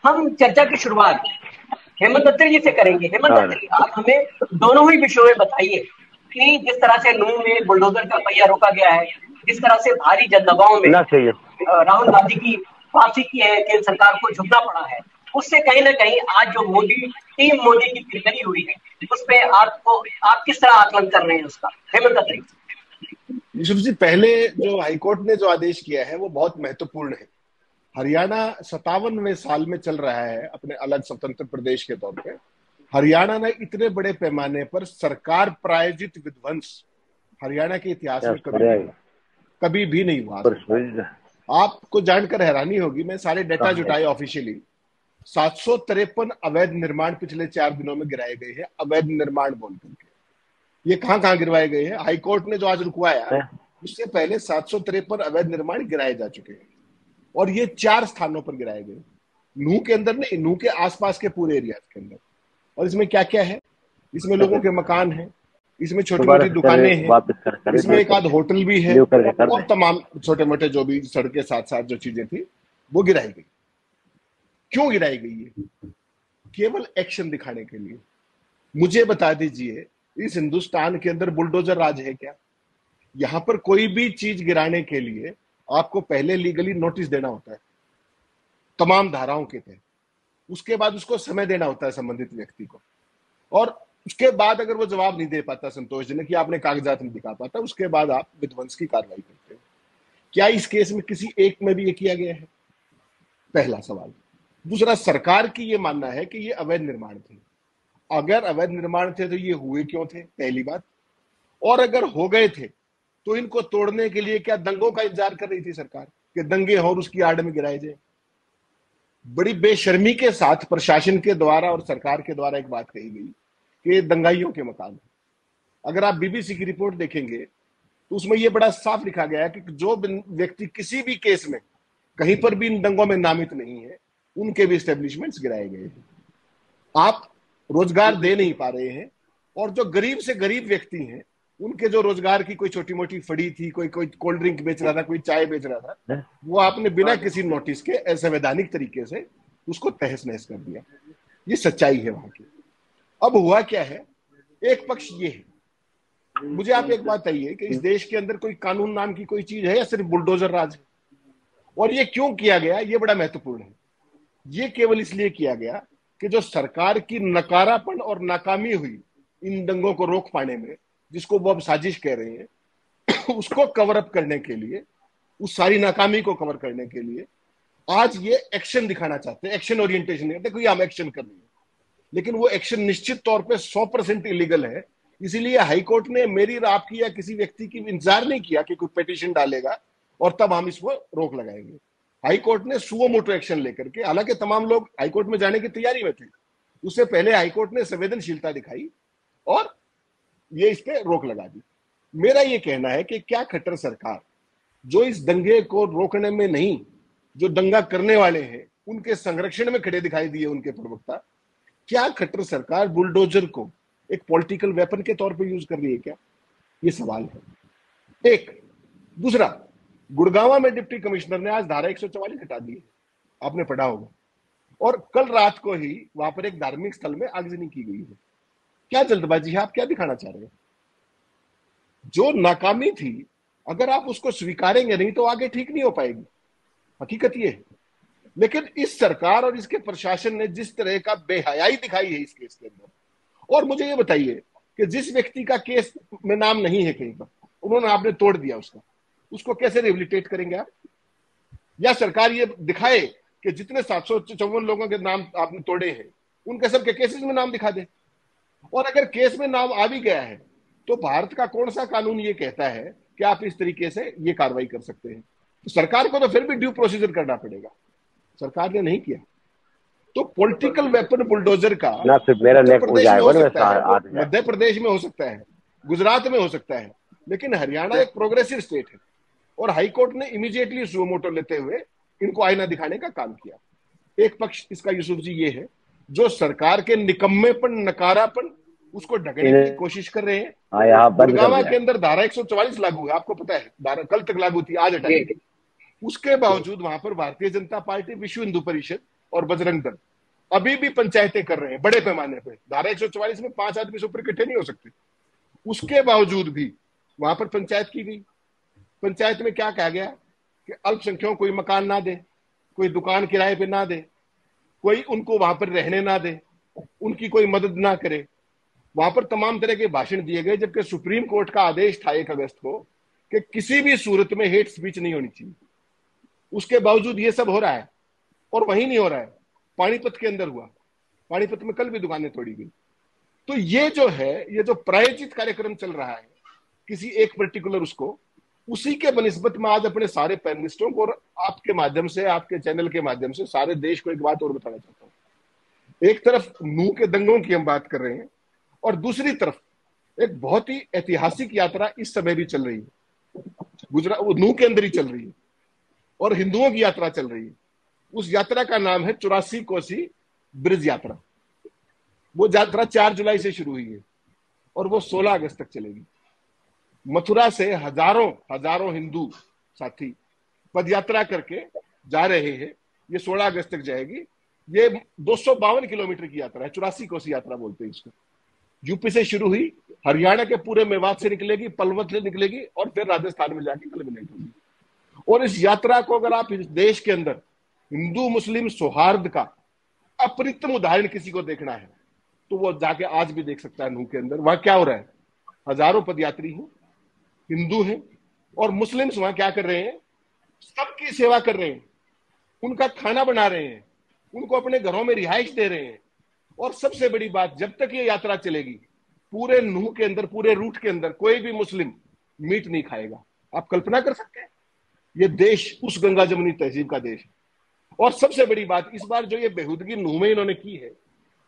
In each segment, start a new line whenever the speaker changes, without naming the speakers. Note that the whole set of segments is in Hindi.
हम चर्चा की शुरुआत हेमंत दत्त जी से करेंगे। हेमंत
हाँ
दत्त जी, आप हमें दोनों ही विषयों में बताइए कि जिस तरह से नूंह में बुलडोजर का पहिया रोका गया है, जिस तरह से भारी जनदबाव में
ना चाहिए।
राहुल गांधी की वापसी की है, केंद्र सरकार को झुकना पड़ा है, उससे कहीं ना कहीं आज जो मोदी टीम मोदी की किरकिरी हुई है, उस पे आपको आप किस तरह आकलन कर रहे हैं उसका? हेमंत दत्त जी।
यूसुफ जी, पहले जो हाईकोर्ट ने जो आदेश किया है वो बहुत महत्वपूर्ण है। हरियाणा 57वें साल में चल रहा है अपने अलग स्वतंत्र प्रदेश के तौर पे। हरियाणा ने इतने बड़े पैमाने पर सरकार प्रायोजित विध्वंस हरियाणा के इतिहास में कभी भी नहीं हुआ। आपको जानकर हैरानी होगी, मैं सारे डेटा जुटाए ऑफिशियली, 753 अवैध निर्माण पिछले 4 दिनों में गिराए गए हैं। अवैध निर्माण बोल करके ये कहां कहां गिरवाए गए हैं? हाईकोर्ट ने जो आज रुकवाया, उससे पहले 753 अवैध निर्माण गिराए जा चुके हैं और ये 4 स्थानों पर गिराए गए। नूह के अंदर नहीं, नूह के आसपास के पूरे एरिया के अंदर। और इसमें क्या क्या है? इसमें लोगों के मकान हैं, इसमें छोटी मोटी दुकानें हैं, इसमें एक आध होटल भी है और तमाम छोटे मोटे जो भी सड़कें साथ साथ जो चीजें थी वो गिराई गई। क्यों गिराई गई है? केवल एक्शन दिखाने के लिए। मुझे बता दीजिए, इस हिंदुस्तान के अंदर बुलडोजर राज है क्या? यहां पर कोई भी चीज गिराने के लिए आपको पहले लीगली नोटिस देना होता है तमाम धाराओं के तहत। उसके बाद उसको समय देना होता है संबंधित व्यक्ति को, और उसके बाद अगर वो जवाब नहीं दे पाता संतोषजनक, कि आपने कागजात नहीं दिखा पाता, उसके बाद आप विध्वंस की कार्रवाई करते हैं। क्या इस केस में किसी एक में भी ये किया गया है? पहला सवाल। दूसरा, सरकार की ये मानना है कि ये अवैध निर्माण थे। अगर अवैध निर्माण थे तो ये हुए क्यों थे, पहली बात। और अगर हो गए थे तो इनको तोड़ने के लिए क्या दंगों का इंतजार कर रही थी सरकार कि दंगे हो और उसकी आड़ में गिराए जाए? बड़ी बेशर्मी के साथ प्रशासन के द्वारा और सरकार के द्वारा एक बात कही गई कि दंगाइयों के मकान। अगर आप बीबीसी की रिपोर्ट देखेंगे तो उसमें यह बड़ा साफ लिखा गया है कि जो व्यक्ति किसी भी केस में कहीं पर भी इन दंगों में नामित नहीं है, उनके भी एस्टेब्लिशमेंट्स गिराए गए हैं। आप रोजगार दे नहीं पा रहे हैं, और जो गरीब से गरीब व्यक्ति हैं उनके जो रोजगार की कोई छोटी मोटी फड़ी थी, कोई कोल्ड ड्रिंक बेच रहा था, कोई चाय बेच रहा था, वो आपने बिना किसी नोटिस के असंवैधानिक तरीके से उसको तहस नहस कर दिया। ये सच्चाई है वहां की। अब हुआ क्या है? एक पक्ष ये है। मुझे आप एक बात बताइए कि इस देश के अंदर कोई कानून नाम की कोई चीज है या सिर्फ बुलडोजर राज है? और ये क्यों किया गया, ये बड़ा महत्वपूर्ण है। ये केवल इसलिए किया गया कि जो सरकार की नकारापन और नाकामी हुई इन दंगों को रोक पाने में, जिसको वो अब साजिश कह रहे हैं, उसको कवर अप करने के लिए, उस सारी नाकामी को कवर करने के लिए आज ये एक्शन दिखाना चाहते हैं। एक्शन ओरिएंटेशन नहीं, देखो ये हम एक्शन कर रहे हैं, लेकिन वो एक्शन निश्चित तौर पे 100% इलीगल है। इसीलिए हाईकोर्ट ने मेरी और आपकी या किसी व्यक्ति की इंतजार नहीं किया कि कोई पिटीशन डालेगा और तब हम इसको रोक लगाएंगे। हाईकोर्ट ने सुओ मोटो एक्शन लेकर के, हालांकि तमाम लोग हाईकोर्ट में जाने की तैयारी में थे, उससे पहले हाईकोर्ट ने संवेदनशीलता दिखाई और ये इस पे रोक लगा दी। मेरा ये कहना है कि क्या खट्टर सरकार, जो इस दंगे को रोकने में नहीं, जो दंगा करने वाले हैं उनके संरक्षण में खड़े दिखाई दिए उनके प्रवक्ता, क्या खट्टर सरकार बुलडोजर को एक पॉलिटिकल वेपन के तौर पर यूज कर रही है क्या? ये सवाल है। एक दूसरा, गुड़गांव में डिप्टी कमिश्नर ने आज धारा 144 हटा दी है, आपने पढ़ा होगा, और कल रात को ही वहां पर एक धार्मिक स्थल में आगजनी की गई है। क्या जल्दबाजी है? आप क्या दिखाना चाह रहे हैं? जो नाकामी थी, अगर आप उसको स्वीकारेंगे नहीं तो आगे ठीक नहीं हो पाएगी, हकीकत ये है। लेकिन इस सरकार और इसके प्रशासन ने जिस तरह का बेहयाई दिखाई है इस केस के अंदर, और मुझे ये बताइए कि जिस व्यक्ति का केस में नाम नहीं है कहीं पर, उन्होंने आपने तोड़ दिया उसको कैसे रिहेबिलिटेट करेंगे आप? या सरकार ये दिखाए कि जितने 754 लोगों के नाम आपने तोड़े हैं उनके सबके केसेस में नाम दिखा दे। और अगर केस में नाम आ भी गया है तो भारत का कौन सा कानून ये कहता है कि आप इस तरीके से ये कार्रवाई कर सकते हैं? तो सरकार को तो फिर भी ड्यू प्रोसीजर करना पड़ेगा, सरकार ने नहीं किया। तो पॉलिटिकल वेपन बुलडोजर का उत्तर प्रदेश में हो सकता है, मध्य प्रदेश में हो सकता है, गुजरात में हो सकता है, लेकिन हरियाणा एक प्रोग्रेसिव स्टेट है और हाईकोर्ट ने इमीडिएटली सुओ मोटो लेते हुए इनको आईना दिखाने का काम किया। एक पक्ष इसका यूसुफ जी ये है, जो सरकार के निकम्मेपन, नकारापन, उसको ढकने की कोशिश कर रहे हैं। गुड़गांव के अंदर धारा 144 लागू है, आपको पता है, धारा कल तक लागू थी, आज हटाई। उसके बावजूद वहां पर भारतीय जनता पार्टी, विश्व हिंदू परिषद और बजरंग दल अभी भी पंचायतें कर रहे हैं बड़े पैमाने पे। धारा 144 में 5 आदमी से ऊपर इकट्ठे नहीं हो सकते। उसके बावजूद भी वहां पर पंचायत की गई। पंचायत में क्या कहा गया कि अल्पसंख्यकों कोई मकान ना दे, कोई दुकान किराए पे ना दे, कोई उनको वहां पर रहने ना दे, उनकी कोई मदद ना करे। वहां पर तमाम तरह के भाषण दिए गए, जबकि सुप्रीम कोर्ट का आदेश था 1 अगस्त को कि किसी भी सूरत में हेट स्पीच नहीं होनी चाहिए। उसके बावजूद ये सब हो रहा है। और वहीं नहीं हो रहा है, पानीपत के अंदर हुआ। पानीपत में कल भी दुकानें तोड़ी गई। तो ये जो है, ये जो प्रायोजित कार्यक्रम चल रहा है किसी एक पर्टिकुलर उसको, उसी के बनिस्बत में आज अपने सारे पैनलिस्टों को और आपके माध्यम से, आपके चैनल के माध्यम से सारे देश को एक बात और बताना चाहता हूं। एक तरफ नूह के दंगों की हम बात कर रहे हैं और दूसरी तरफ एक बहुत ही ऐतिहासिक यात्रा इस समय भी चल रही है। गुजरात, वो नूह के अंदर ही चल रही है और हिंदुओं की यात्रा चल रही है। उस यात्रा का नाम है 84 कोसी ब्रिज यात्रा। वो यात्रा 4 जुलाई से शुरू हुई है और वो 16 अगस्त तक चलेगी। मथुरा से हजारों हिंदू साथी पदयात्रा करके जा रहे हैं। ये 16 अगस्त तक जाएगी। ये 252 किलोमीटर की यात्रा है, 84 कोसी यात्रा बोलते हैं इसको। यूपी से शुरू हुई, हरियाणा के पूरे मेवात से निकलेगी, पलवल से निकलेगी और फिर राजस्थान में जाके कल्मिनेट होगी। और इस यात्रा को अगर आप इस देश के अंदर हिंदू मुस्लिम सौहार्द का अप्रतिम उदाहरण किसी को देखना है तो वो जाके आज भी देख सकता है। नूह के अंदर वहां क्या हो रहा है, हजारों पदयात्री हैं, हिंदू हैं और मुस्लिम्स वहां क्या कर रहे हैं, सबकी सेवा कर रहे हैं, उनका खाना बना रहे हैं, उनको अपने घरों में रिहाइश दे रहे हैं। और सबसे बड़ी बात, जब तक ये यात्रा चलेगी पूरे नूह के अंदर, पूरे रूट के अंदर कोई भी मुस्लिम मीट नहीं खाएगा। आप कल्पना कर सकते हैं, ये देश उस गंगा जमुनी तहजीब का देश है। और सबसे बड़ी बात, इस बार जो ये बेहूदगी नूह में इन्होंने की है,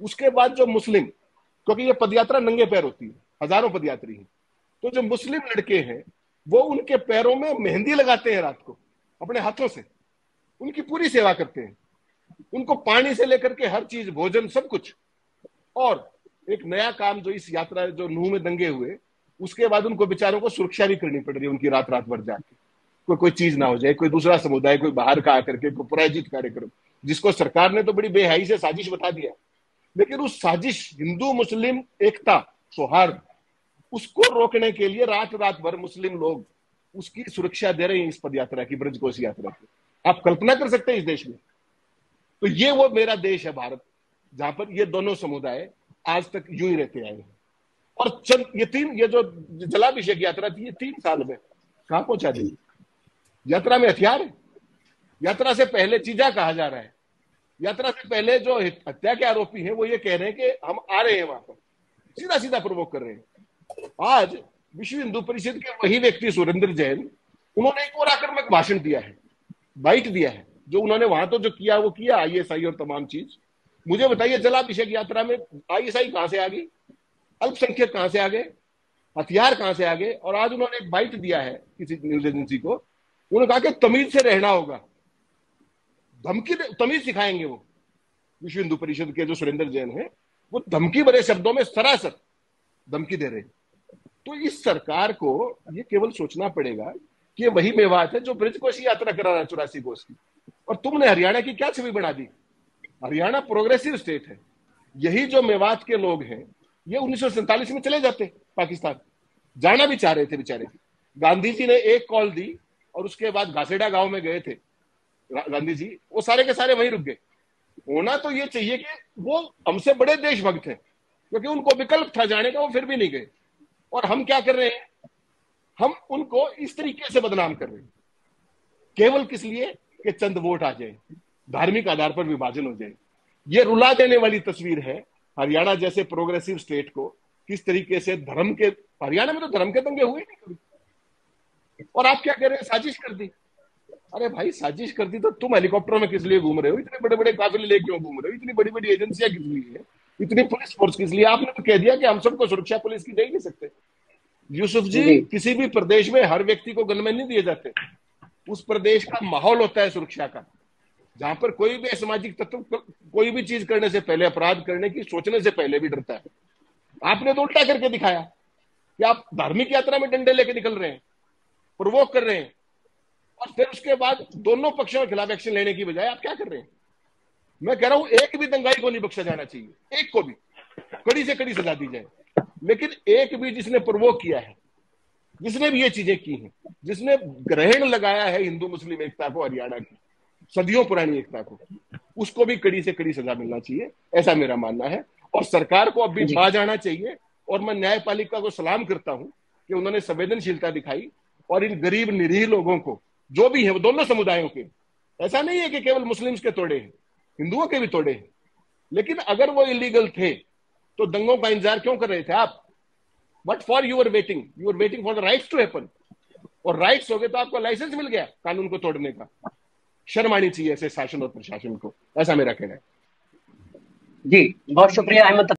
उसके बाद जो मुस्लिम, क्योंकि ये पदयात्रा नंगे पैर होती है, हजारों पदयात्री हैं, तो जो मुस्लिम लड़के हैं वो उनके पैरों में मेहंदी लगाते हैं रात को अपने हाथों से, उनकी पूरी सेवा करते हैं, उनको पानी से लेकर के हर चीज, भोजन, सब कुछ। और एक नया काम जो इस यात्रा, जो नूह में दंगे हुए, उसके बाद उनको बेचारों को सुरक्षा भी करनी पड़ रही है उनकी, रात रात भर जाके कोई चीज ना हो जाए, कोई दूसरा समुदाय, कोई बाहर का आकर के कोई प्रायोजित कार्यक्रम, जिसको सरकार ने तो बड़ी बेहयाई से साजिश बता दिया, लेकिन उस साजिश, हिंदू मुस्लिम एकता सौहार्द, उसको रोकने के लिए रात रात भर मुस्लिम लोग उसकी सुरक्षा दे रहे हैं इस पदयात्रा की, ब्रजकोशी यात्रा की। आप कल्पना कर सकते हैं इस देश में। तो ये वो मेरा देश है भारत, जहां पर ये दोनों समुदाय आज तक यूं ही रहते आए हैं। और ये जो जलाभिषेक यात्रा थी, ये 3 साल में कहां पहुंचा दी। यात्रा में हथियार है, यात्रा से पहले चीजा कहा जा रहा है, यात्रा से पहले जो हत्या के आरोपी हैं वो ये कह रहे हैं कि हम आ रहे हैं वहां पर, सीधा सीधा प्रवोक कर रहे हैं। आज विश्व हिंदू परिषद के वही व्यक्ति सुरेंद्र जैन, उन्होंने एक और आक्रामक भाषण दिया है, बाइट दिया है। जो उन्होंने वहां तो जो किया वो किया, ISI और तमाम चीज। मुझे बताइए, जलाभिषेक यात्रा में ISI कहां से आ गई, अल्पसंख्यक कहां से आ गए, हथियार कहां से आ गए। और आज उन्होंने एक बाइट दिया है किसी न्यूज एजेंसी को, उन्होंने कहा कि तमीज से रहना होगा, धमकी, तमीज सिखाएंगे वो। विश्व हिंदू परिषद के जो सुरेंद्र जैन है, वो धमकी भरे शब्दों में सरासर धमकी दे रहे हैं। तो इस सरकार को ये केवल सोचना पड़ेगा कि वही मेवात है जो ब्रजकोशी यात्रा करा रहा है 84 कोस की। और तुमने हरियाणा की क्या छवि बना दी। हरियाणा प्रोग्रेसिव स्टेट है। यही जो मेवात के लोग हैं, ये 1947 में चले जाते पाकिस्तान, जाना भी चाह रहे थे बेचारे। गांधी जी ने एक कॉल दी और उसके बाद घासेडा गांव में गए थे गांधी जी, वो सारे के सारे वहीं रुक गए। होना तो ये चाहिए कि वो हमसे बड़े देशभक्त हैं, क्योंकि उनको विकल्प था जाने का, वो फिर भी नहीं गए। और हम क्या कर रहे हैं, हम उनको इस तरीके से बदनाम कर रहे हैं, केवल किस लिए कि चंद वोट आ जाए, धार्मिक आधार पर विभाजन हो जाए। ये रुला देने वाली तस्वीर है हरियाणा जैसे प्रोग्रेसिव स्टेट को, किस तरीके से धर्म के, हरियाणा में तो धर्म के दंगे हुए नहीं कभी। और आप क्या कह रहे हैं, साजिश कर दी। अरे भाई, साजिश कर दी तो तुम हेलीकॉप्टरों में किस लिए घूम रहे हो, इतने बड़े बड़े काफिले लेके क्यों घूम रहे हो, इतनी बड़ी बड़ी एजेंसियां किस लिए है, इतनी पुलिस फोर्स किस लिए। आपने तो कह दिया कि हम सबको सुरक्षा पुलिस की दे ही नहीं सकते। यूसुफ जी, किसी भी प्रदेश में हर व्यक्ति को गनमैन नहीं दिए जाते। उस प्रदेश का माहौल होता है सुरक्षा का, जहां पर कोई भी असामाजिक तत्व कोई भी चीज करने से पहले, अपराध करने की सोचने से पहले भी डरता है। आपने तो उल्टा करके दिखाया कि आप धार्मिक यात्रा में डंडे लेके निकल रहे हैं, प्रोवोक कर रहे हैं, और फिर उसके बाद दोनों पक्षों के खिलाफ एक्शन लेने की बजाय आप क्या कर रहे हैं, मैं कह रहा हूं एक भी दंगाई को नहीं बख्शा जाना चाहिए, एक को भी कड़ी से कड़ी सजा दी जाए। लेकिन एक भी जिसने प्रवोक किया है, जिसने भी ये चीजें की हैं, जिसने ग्रहण लगाया है हिंदू मुस्लिम एकता को, हरियाणा की सदियों पुरानी एकता को, उसको भी कड़ी से कड़ी सजा मिलना चाहिए, ऐसा मेरा मानना है। और सरकार को अब भी बाज आना चाहिए। और मैं न्यायपालिका को सलाम करता हूं कि उन्होंने संवेदनशीलता दिखाई और इन गरीब निरीह लोगों को, जो भी है वो दोनों समुदायों के, ऐसा नहीं है कि केवल मुस्लिम्स के तोड़े हैं, हिंदुओं के भी तोड़े हैं। लेकिन अगर वो इलीगल थे तो दंगों का इंतजार क्यों कर रहे थे आप? But for you are waiting for the rights to happen. और राइट्स हो गए तो आपको लाइसेंस मिल गया कानून को तोड़ने का। शर्म आनी चाहिए ऐसे शासन और प्रशासन को, ऐसा मेरा कहना है।
जी बहुत शुक्रिया अहमद।